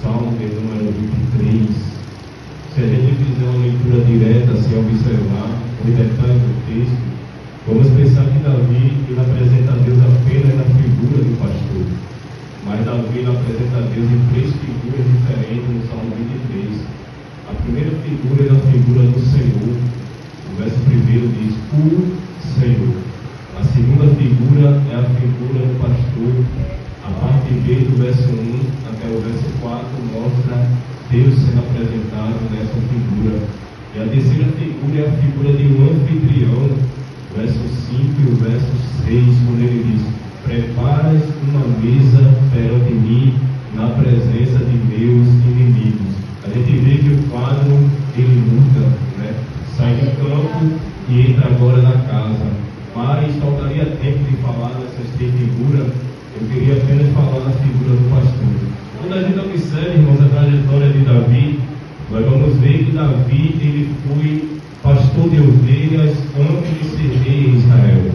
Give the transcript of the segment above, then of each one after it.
Salmo de número 23. Se a gente fizer uma leitura direta, sem observar os detalhes do texto, vamos pensar que Davi ele apresenta a Deus apenas na figura do pastor. Mas Davi ele apresenta a Deus em três figuras diferentes no Salmo 23. A primeira figura é a figura do Senhor. O verso 1 diz, o Senhor. A segunda figura é a figura do pastor. A parte B do verso 1 até o verso 4 mostra Deus sendo apresentado nessa figura. E a terceira figura é a figura de um anfitrião. Verso 5 e o verso 6, quando ele diz, preparas uma mesa perante mim na presença de meus inimigos. A gente vê que o quadro ele muda, né? Sai do campo e entra agora na casa. Mas faltaria tempo de falar dessas três figuras. Eu queria apenas falar da figura do pastor. Quando a gente observa, irmãos, a trajetória de Davi, nós vamos ver que Davi ele foi pastor de ovelhas antes de ser rei em Israel.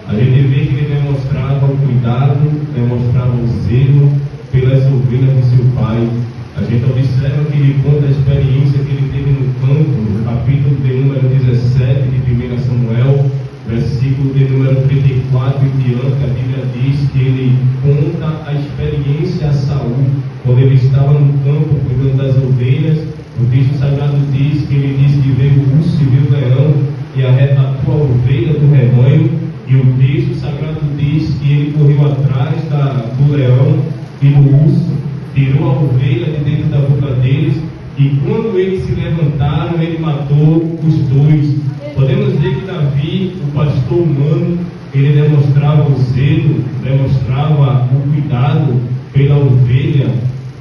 A gente vê que ele demonstrava o cuidado, demonstrava o zelo pelas ovelhas de seu pai. A gente observa que ele conta a experiência que ele teve no campo, no capítulo de número 17 de 1 Samuel, versículo de número 34 e diante. A Bíblia diz que ele conta a experiência a Saul, quando ele estava no campo cuidando das ovelhas. O texto sagrado diz que ele disse que veio o urso e viu o leão e arrebatou a ovelha do rebanho. E o texto sagrado diz que ele correu atrás do leão e do urso, tirou a ovelha de dentro da boca deles, e quando eles se levantaram, ele matou os dois. Podemos ver que Davi, o pastor humano, ele demonstrava o zelo, demonstrava o cuidado pela ovelha,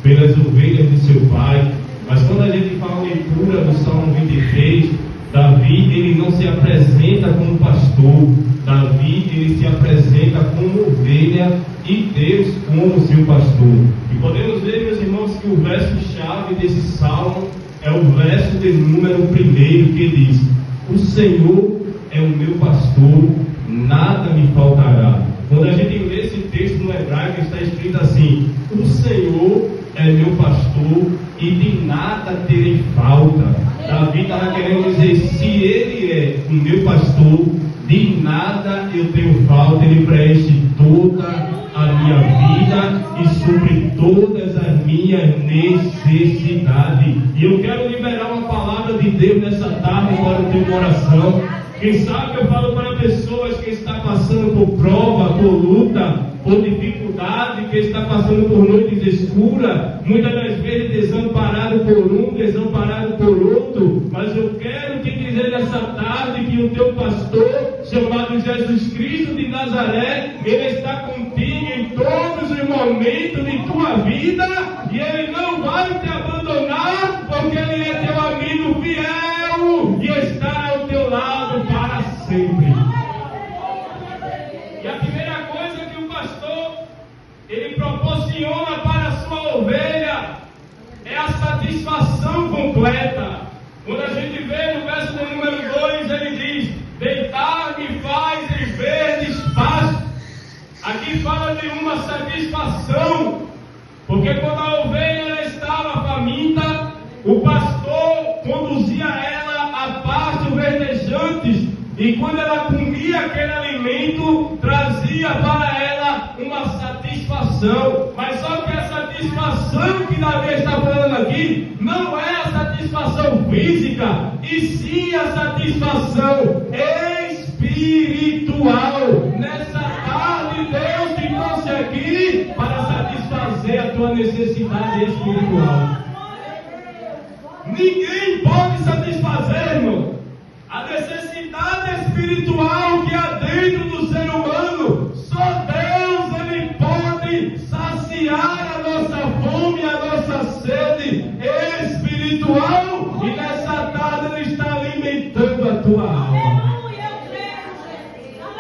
pelas ovelhas de seu pai. Mas quando a gente fala a leitura do Salmo 23, Davi ele não se apresenta como pastor. Davi ele se apresenta como ovelha e Deus como seu pastor. E podemos ver, meus irmãos, que o verso-chave desse salmo é o verso de número 1, que diz: o Senhor é o meu pastor, nada me faltará. Quando a gente lê esse texto no hebraico, está escrito assim: o Senhor é meu pastor e de nada terei falta. Davi estava querendo dizer: se ele é o meu pastor, de nada eu tenho falta. Ele preenche toda a minha vida e supre todas as minhas necessidades. E eu quero liberar uma palavra de Deus nessa tarde para o teu coração. Quem sabe eu falo para pessoas que estão passando por prova, por luta, por dificuldade, que está passando por noites escuras, muitas das vezes desamparado por um, desamparado por outro. Mas eu quero te dizer nessa tarde que o teu pastor, chamado Jesus Cristo de Nazaré, ele está contigo em todos os momentos de tua vida, e ele não vai te abandonar, porque ele é teu amigo fiel e está ao teu lado para sempre. E a primeira coisa que o pastor ele proporciona para a sua ovelha é a satisfação completa. Quando a gente vê no verso de número 2, ele diz: deitar-me faz em verdes pastos. Aqui fala de uma satisfação, porque quando a ovelha ela estava faminta, o pastor conduzia ela a pastos verdejantes, e quando ela comia aquele alimento, trazia para ela uma satisfação. Mas só que a satisfação que Davi está falando aqui não é a satisfação física, e sim a satisfação espiritual. Nessa tarde Deus te trouxe aqui para satisfazer a tua necessidade espiritual. Ninguém pode satisfazer, irmão, a necessidade espiritual que há dentro do ser humano. Só Deus ele pode saciar a nossa fome, a nossa sede espiritual, e nessa tarde ele está alimentando a tua alma.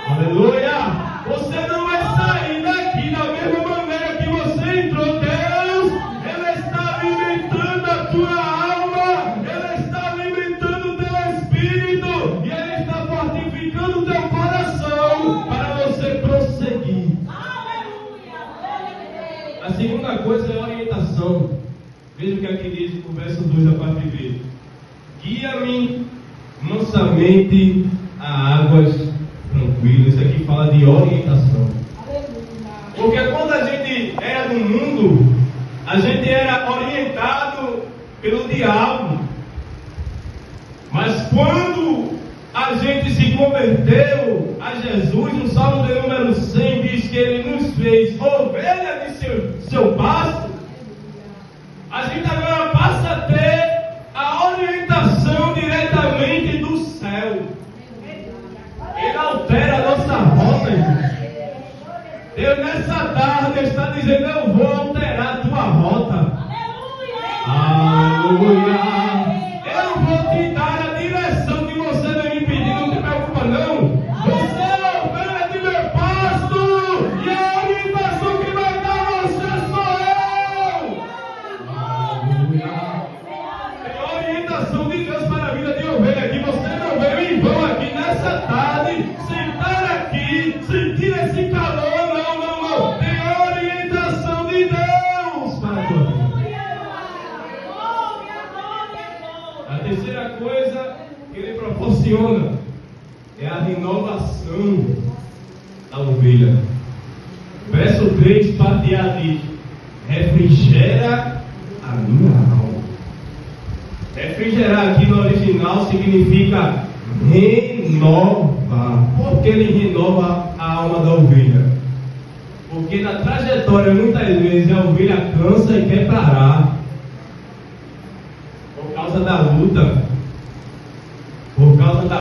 Aleluia! Você não vai sair daqui da mesma maneira que você entrou. Deus, ele está alimentando o que aqui diz o verso 2 a parte B. Guia-me mansamente a águas tranquilas. Isso aqui fala de orientação. Porque quando a gente era do mundo, a gente era orientado pelo diabo. Mas quando a gente se converteu a Jesus, no Salmo de número 100 diz que Ele nos fez ovelha de seu pasto. A gente agora passa a ter a orientação diretamente do céu. Ele altera a nossa rota, irmãos. Deus nessa tarde está dizendo: eu vou alterar a tua rota. Aleluia. Eu vou te dar a direção que você vem me pedir, não te preocupa não. Você é ovelha de meu pasto, e a orientação que vai dar você sou eu. Aleluia. Tem orientação de Deus para a vida de ovelha aqui. Você não veio em vão aqui nessa tarde, sentar aqui, sentir esse calor, não. Tem orientação de Deus para a tua vida. A terceira coisa que Ele proporciona é a renovação da ovelha. Verso 3, parte A diz: refrigera a minha alma. Refrigerar aqui no original significa renovar. Por que Ele renova a alma da ovelha? Porque na trajetória muitas vezes a ovelha cansa e quer parar. Por causa da luta, por causa da